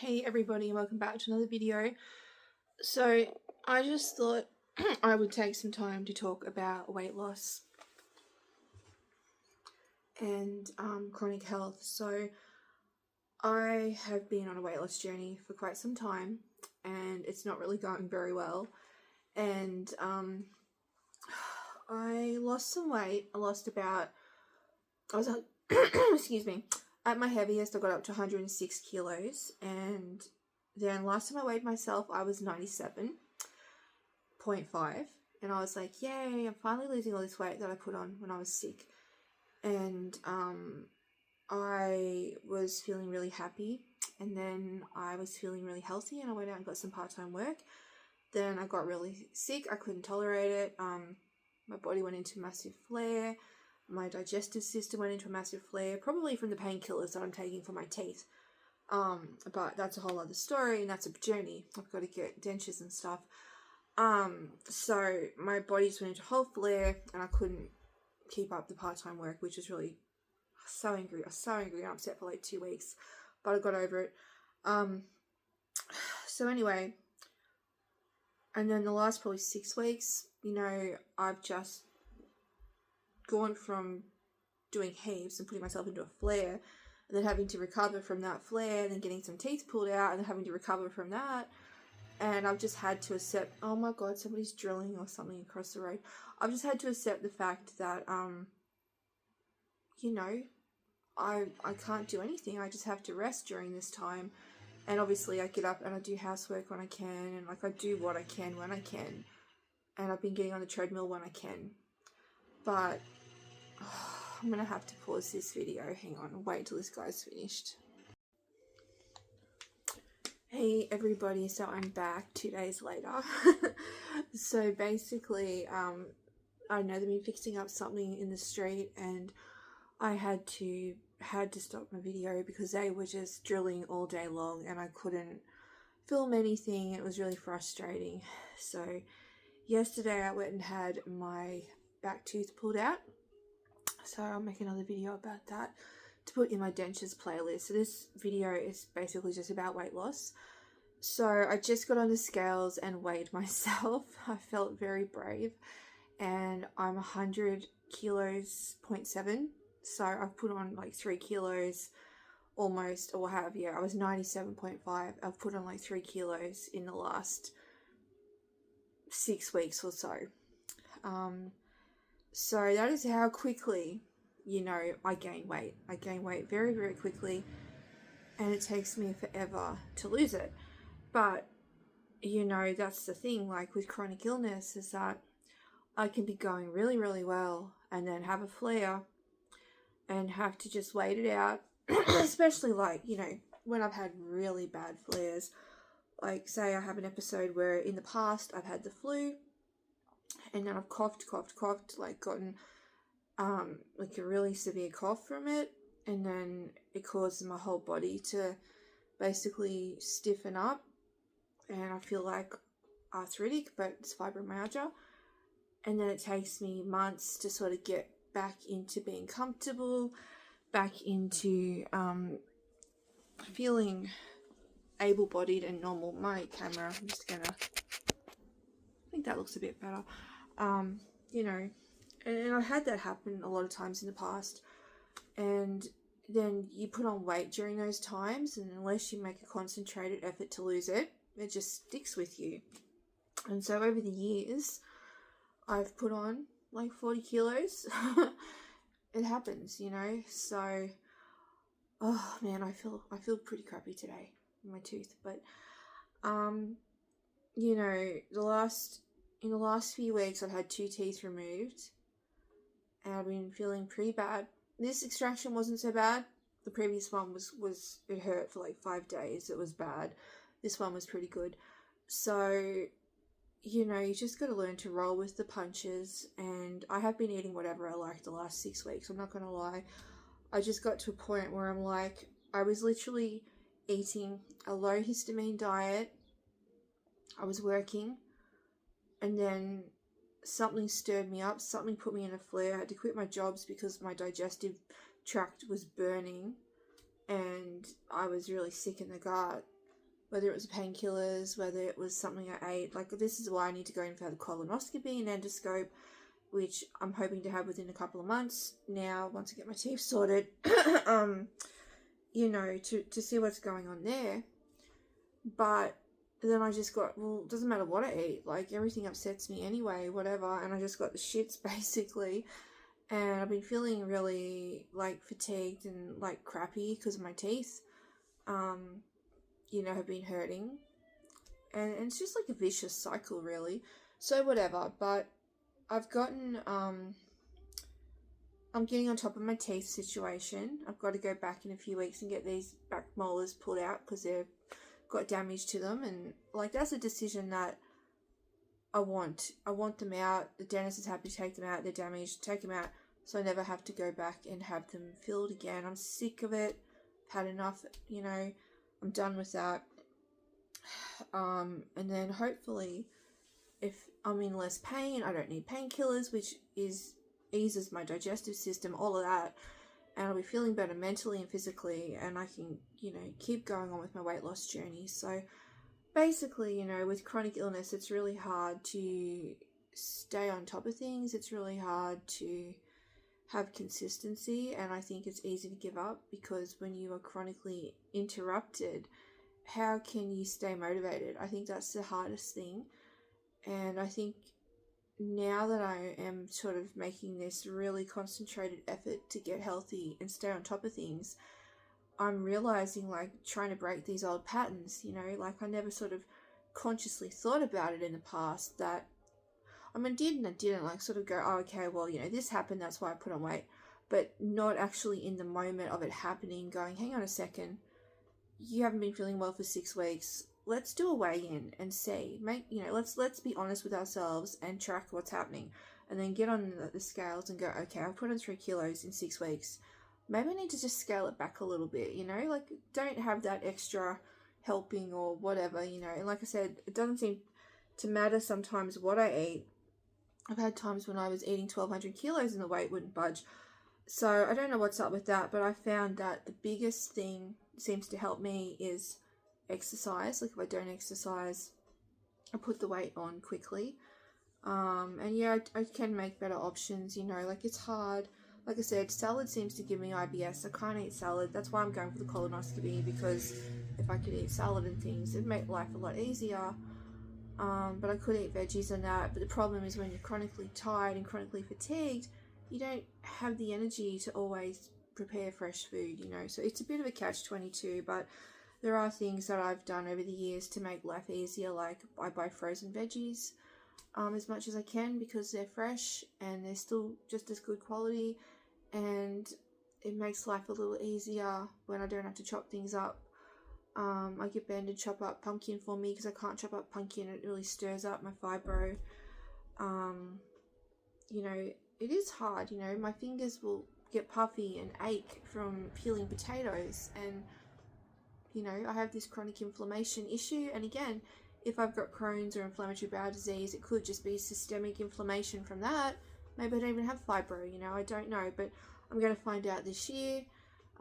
Hey everybody, and welcome back to another video. So I just thought I would take some time to talk about weight loss and chronic health. So I have been on a weight loss journey for quite some time and it's not really going very well. And I lost some weight. Excuse me, at my heaviest I got up to 106 kilos, and then last time I weighed myself I was 97.5, and I was like, yay, I'm finally losing all this weight that I put on when I was sick. And I was feeling really happy, and then I was feeling really healthy, and I went out and got some part-time work. Then I got really sick. I couldn't tolerate it. My body went into massive flare. My digestive system went into a massive flare, probably from the painkillers that I'm taking for my teeth. But that's a whole other story, and that's a journey. I've got to get dentures and stuff. So my body just went into a whole flare, and I couldn't keep up the part-time work, which was really so angry. I was so angry and upset for like 2 weeks, but I got over it. So anyway, and then the last probably 6 weeks, I've just gone from doing heaps and putting myself into a flare, and then having to recover from that flare, and then getting some teeth pulled out, and then having to recover from that. And I've just had to accept, oh my god, somebody's drilling or something across the road. I've just had to accept the fact that, I can't do anything. I just have to rest during this time. And obviously I get up and I do housework when I can, and I do what I can when I can. And I've been getting on the treadmill when I can. But I'm going to have to pause this video. Hang on, and wait till this guy's finished. Hey everybody, so I'm back 2 days later. So basically, I know they've been fixing up something in the street, and I had to stop my video because they were just drilling all day long and I couldn't film anything. It was really frustrating. So yesterday I went and had my back tooth pulled out. So I'll make another video about that to put in my dentures playlist. So this video is basically just about weight loss. So I just got on the scales and weighed myself. I felt very brave, and I'm 100 kilos 0.7. So I've put on like 3 kilos almost, or have, yeah, I was 97.5. I've put on like 3 kilos in the last 6 weeks or so. So that is how quickly, I gain weight. I gain weight very, very quickly, and it takes me forever to lose it. But, that's the thing, like with chronic illness, is that I can be going really, really well and then have a flare and have to just wait it out, especially like, when I've had really bad flares. Like, say I have an episode where in the past I've had the flu, and then I've coughed, like gotten like a really severe cough from it, and then it causes my whole body to basically stiffen up, and I feel like arthritic, but it's fibromyalgia. And then it takes me months to sort of get back into being comfortable, back into feeling able-bodied and normal. My camera, I'm just gonna, I think that looks a bit better. And I had that happen a lot of times in the past, and then you put on weight during those times, and unless you make a concentrated effort to lose it, it just sticks with you. And so over the years, I've put on like 40 kilos. It happens, so, oh man, I feel pretty crappy today in my tooth. But in the last few weeks I've had 2 teeth removed, and I've been feeling pretty bad. This extraction wasn't so bad. The previous one was it hurt for like 5 days. It was bad. This one was pretty good. So, you just got to learn to roll with the punches, and I have been eating whatever I like the last 6 weeks. I'm not going to lie. I just got to a point where I'm like, I was literally eating a low histamine diet. I was working, and then something stirred me up. Something put me in a flare. I had to quit my jobs because my digestive tract was burning, and I was really sick in the gut. whether it was painkillers, whether it was something I ate. Like, this is why I need to go in for the colonoscopy and endoscope, which I'm hoping to have within a couple of months now, once I get my teeth sorted, you know, to see what's going on there. But then I just got, well, it doesn't matter what I eat, like, everything upsets me anyway, whatever, and I just got the shits, basically, and I've been feeling really, like, fatigued and, like, crappy because of my teeth, you know, have been hurting, and it's just, like, a vicious cycle, really, so whatever, but I've gotten, I'm getting on top of my teeth situation. I've got to go back in a few weeks and get these back molars pulled out because they've got damage to them, and like, that's a decision that I want them out. The dentist is happy to take them out. They're damaged, take them out, so I never have to go back and have them filled again. I'm sick of it. I've had enough, you know. I'm done with that. And then hopefully, if I'm in less pain, I don't need painkillers, which eases my digestive system, all of that, and I'll be feeling better mentally and physically, and I can, you know, keep going on with my weight loss journey. So basically, you know, with chronic illness, it's really hard to stay on top of things. It's really hard to have consistency, and I think it's easy to give up, because when you are chronically interrupted, how can you stay motivated? I think that's the hardest thing. And I think now that I am sort of making this really concentrated effort to get healthy and stay on top of things, I'm realizing, like, trying to break these old patterns, you know, like, I never sort of consciously thought about it in the past, that, I mean, did and I didn't, like, sort of go, oh, okay, well, you know, this happened, that's why I put on weight, but not actually in the moment of it happening going, hang on a second, you haven't been feeling well for 6 weeks, let's do a weigh-in and see, you know, let's be honest with ourselves and track what's happening, and then get on the scales and go, okay, I've put on 3 kilos in 6 weeks, maybe I need to just scale it back a little bit, you know, like, don't have that extra helping or whatever, you know, and like I said, it doesn't seem to matter sometimes what I eat. I've had times when I was eating 1,200 kilos and the weight wouldn't budge, so I don't know what's up with that, but I found that the biggest thing seems to help me is exercise. Like, if I don't exercise, I put the weight on quickly, and yeah, I can make better options, you know, like, it's hard. Like I said, salad seems to give me IBS. I can't eat salad. That's why I'm going for the colonoscopy, because if I could eat salad and things, it'd make life a lot easier. But I could eat veggies and that. But the problem is, when you're chronically tired and chronically fatigued, you don't have the energy to always prepare fresh food, you know. So it's a bit of a catch-22, but there are things that I've done over the years to make life easier, like I buy frozen veggies as much as I can, because they're fresh and they're still just as good quality, and it makes life a little easier when I don't have to chop things up. I get Ben to chop up pumpkin for me because I can't chop up pumpkin. It really stirs up my fibro. You know, it is hard, you know, my fingers will get puffy and ache from peeling potatoes, and, you know, I have this chronic inflammation issue, and again, if I've got Crohn's or inflammatory bowel disease, it could just be systemic inflammation from that. Maybe I don't even have fibro, you know, I don't know, but I'm going to find out this year.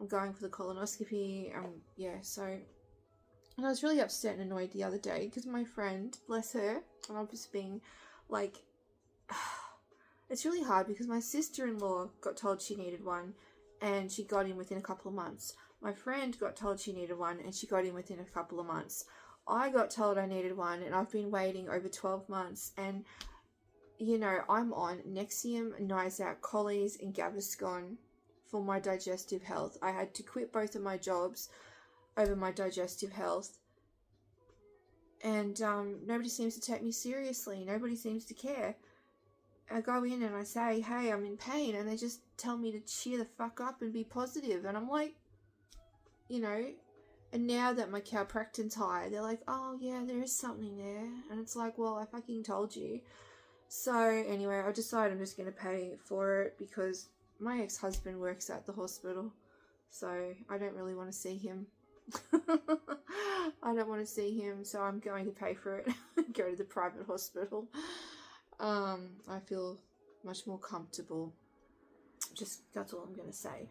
I'm going for the colonoscopy, yeah, so, and I was really upset and annoyed the other day because my friend, bless her, and I was being, like, it's really hard because my sister-in-law got told she needed one and she got in within a couple of months. My friend got told she needed one and she got in within a couple of months. I got told I needed one and I've been waiting over 12 months, and, you know, I'm on Nexium, Nyzac, Collies and Gaviscon for my digestive health. I had to quit both of my jobs over my digestive health, and nobody seems to take me seriously. Nobody seems to care. I go in and I say, hey, I'm in pain, and they just tell me to cheer the fuck up and be positive, and I'm like, you know, and now that my calpractin's high, they're like, oh yeah, there is something there, and it's like, well, I fucking told you. So anyway, I decided I'm just going to pay for it because my ex-husband works at the hospital, so I don't really want to see him. I don't want to see him, so I'm going to pay for it and go to the private hospital. I feel much more comfortable. Just, that's all I'm going to say.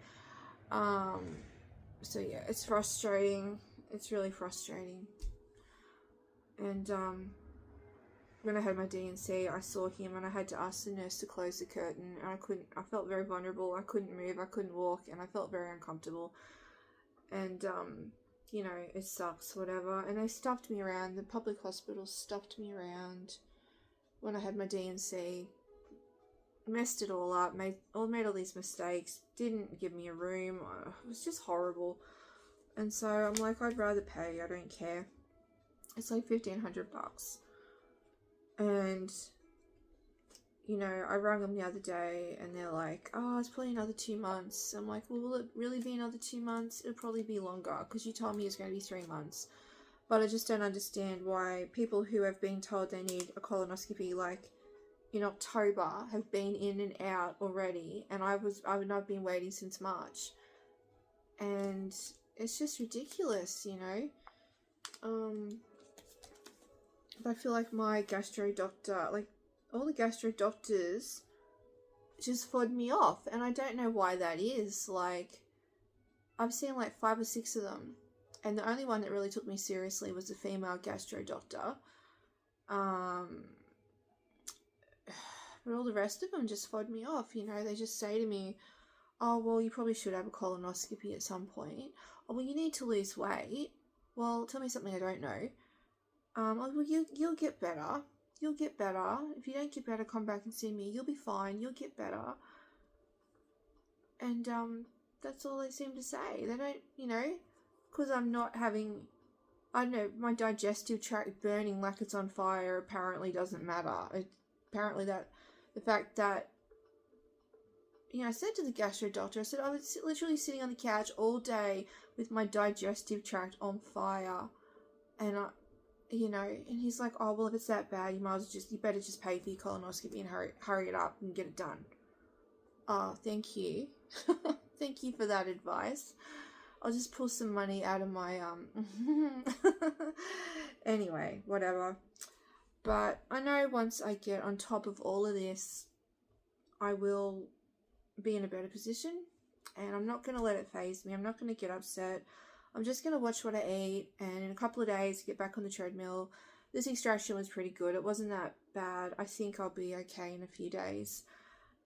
So yeah, it's frustrating. It's really frustrating. And when I had my D&C, I saw him and I had to ask the nurse to close the curtain, and I felt very vulnerable. I couldn't move, I couldn't walk, and I felt very uncomfortable. And you know, it sucks, whatever. And they stuffed me around. The public hospital stuffed me around when I had my D&C. Messed it all up, made all these mistakes, didn't give me a room. It was just horrible. And so I'm like, I'd rather pay, I don't care. It's like $1,500. And, you know, I rang them the other day and they're like, oh, it's probably another 2 months. I'm like, well, will it really be another 2 months? It'll probably be longer because you told me it's going to be 3 months. But I just don't understand why people who have been told they need a colonoscopy, like, in October, have been in and out already, and I've been waiting since March, and it's just ridiculous, you know. But I feel like my gastro doctor, like all the gastro doctors, just fobbed me off, and I don't know why that is. Like, I've seen like 5 or 6 of them, and the only one that really took me seriously was the female gastro doctor. But all the rest of them just fobbed me off, you know. They just say to me, oh, well, you probably should have a colonoscopy at some point. Oh, well, you need to lose weight. Well, tell me something I don't know. Oh, well, you'll get better. You'll get better. If you don't get better, come back and see me. You'll be fine. You'll get better. And that's all they seem to say. They don't, you know, because I'm not having, I don't know, my digestive tract burning like it's on fire apparently doesn't matter. Apparently that, the fact that, you know, I said to the gastro doctor, I said, I was literally sitting on the couch all day with my digestive tract on fire. And you know, and he's like, oh, well, if it's that bad, you better just pay for your colonoscopy and hurry it up and get it done. Oh, thank you. Thank you for that advice. I'll just pull some money out of my, anyway, whatever. But I know once I get on top of all of this, I will be in a better position, and I'm not going to let it faze me. I'm not going to get upset. I'm just going to watch what I eat, and in a couple of days, get back on the treadmill. This extraction was pretty good. It wasn't that bad. I think I'll be okay in a few days.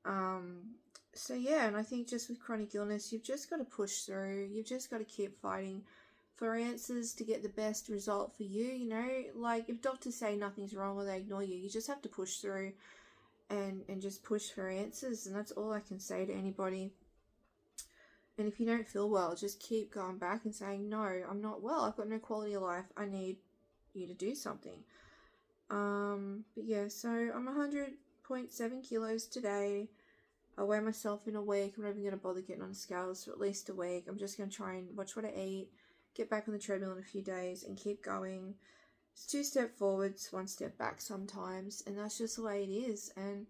So yeah, and I think just with chronic illness, you've just got to push through. You've just got to keep fighting for answers to get the best result for you, you know. Like, if doctors say nothing's wrong or they ignore you, you just have to push through and just push for answers, and that's all I can say to anybody. And if you don't feel well, just keep going back and saying, no, I'm not well, I've got no quality of life, I need you to do something. But yeah, so I'm 100.7 kilos today. I'll weigh myself in a week. I'm not even going to bother getting on the scales for at least a week. I'm just going to try and watch what I eat, get back on the treadmill in a few days, and keep going. It's 2 steps forwards, 1 step back sometimes, and that's just the way it is. And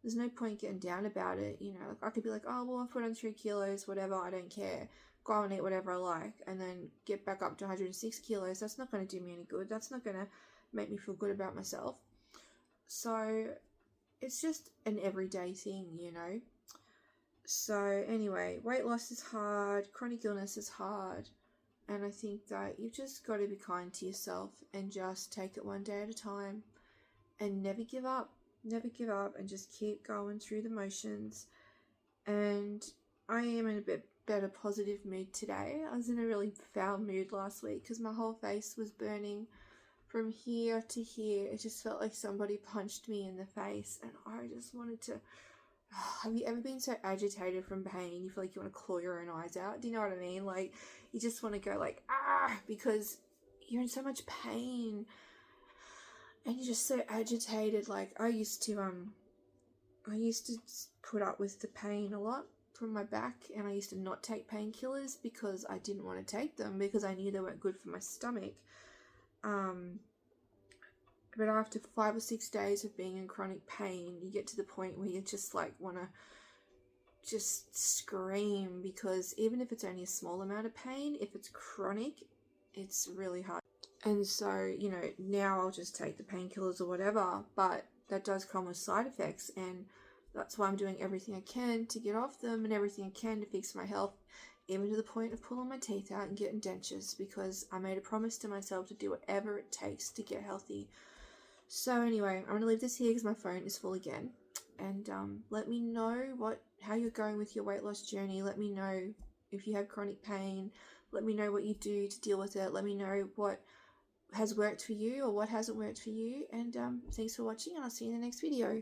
there's no point getting down about it, you know. Like, I could be like, oh, well, I've put on 3 kilos, whatever, I don't care. Go out and eat whatever I like, and then get back up to 106 kilos. That's not going to do me any good. That's not going to make me feel good about myself. So it's just an everyday thing, you know. So anyway, weight loss is hard, chronic illness is hard, and I think that you've just got to be kind to yourself and just take it one day at a time and never give up, and just keep going through the motions. And I am in a bit better positive mood today. I was in a really foul mood last week because my whole face was burning from here to here. It just felt like somebody punched me in the face, and I just wanted to... Have you ever been so agitated from pain you feel like you want to claw your own eyes out? Do you know what I mean? Like, you just want to go like, because you're in so much pain and you're just so agitated. Like, I used to put up with the pain a lot from my back, and I used to not take painkillers because I didn't want to take them because I knew they weren't good for my stomach. But after 5 or 6 days of being in chronic pain, you get to the point where you just like want to just scream, because even if it's only a small amount of pain, if it's chronic, it's really hard. And so, you know, now I'll just take the painkillers or whatever, but that does come with side effects, and that's why I'm doing everything I can to get off them and everything I can to fix my health, even to the point of pulling my teeth out and getting dentures, because I made a promise to myself to do whatever it takes to get healthy. So anyway, I'm going to leave this here because my phone is full again. And let me know how you're going with your weight loss journey. Let me know if you have chronic pain. Let me know what you do to deal with it. Let me know what has worked for you or what hasn't worked for you. And thanks for watching, and I'll see you in the next video.